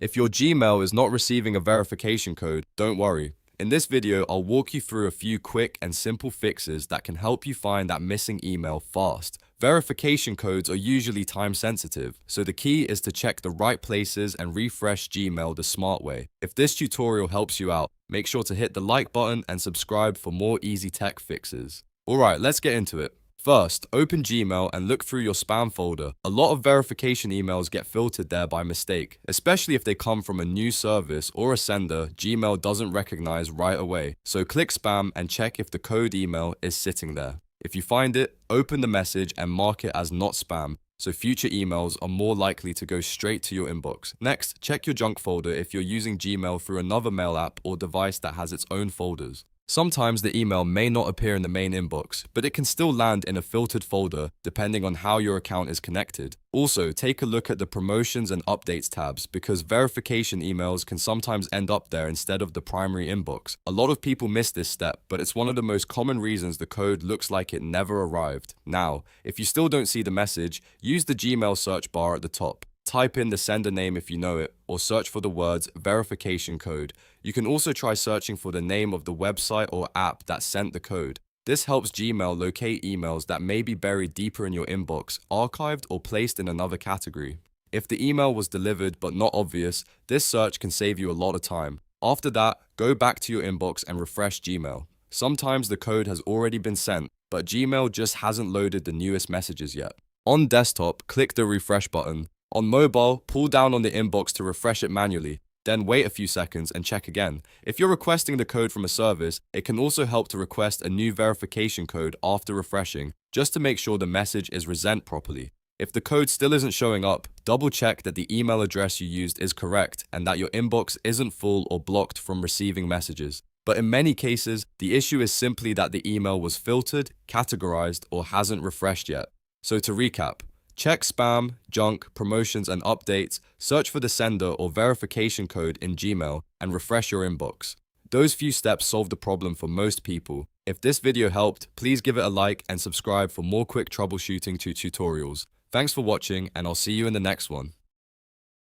If your Gmail is not receiving a verification code, don't worry. In this video, I'll walk you through a few quick and simple fixes that can help you find that missing email fast. Verification codes are usually time sensitive, so the key is to check the right places and refresh Gmail the smart way. If this tutorial helps you out, make sure to hit the like button and subscribe for more easy tech fixes. Alright, let's get into it. First, open Gmail and look through your spam folder. A lot of verification emails get filtered there by mistake, especially if they come from a new service or a sender Gmail doesn't recognize right away. So click spam and check if the code email is sitting there. If you find it, open the message and mark it as not spam, so future emails are more likely to go straight to your inbox. Next, check your junk folder if you're using Gmail through another mail app or device that has its own folders. Sometimes the email may not appear in the main inbox, but it can still land in a filtered folder depending on how your account is connected. Also, take a look at the promotions and updates tabs because verification emails can sometimes end up there instead of the primary inbox. A lot of people miss this step, but it's one of the most common reasons the code looks like it never arrived. Now, if you still don't see the message, use the Gmail search bar at the top. Type in the sender name if you know it, or search for the words verification code. You can also try searching for the name of the website or app that sent the code. This helps Gmail locate emails that may be buried deeper in your inbox, archived, or placed in another category. If the email was delivered but not obvious, this search can save you a lot of time. After that, go back to your inbox and refresh Gmail. Sometimes the code has already been sent, but Gmail just hasn't loaded the newest messages yet. On desktop, click the refresh button. On mobile, pull down on the inbox to refresh it manually, then wait a few seconds and check again. If you're requesting the code from a service, it can also help to request a new verification code after refreshing, just to make sure the message is resent properly. If the code still isn't showing up, double check that the email address you used is correct and that your inbox isn't full or blocked from receiving messages. But in many cases, the issue is simply that the email was filtered, categorized, or hasn't refreshed yet. So to recap, check spam, junk, promotions, and updates, search for the sender or verification code in Gmail, and refresh your inbox. Those few steps solve the problem for most people. If this video helped, please give it a like and subscribe for more quick troubleshooting tutorials. Thanks for watching, and I'll see you in the next one.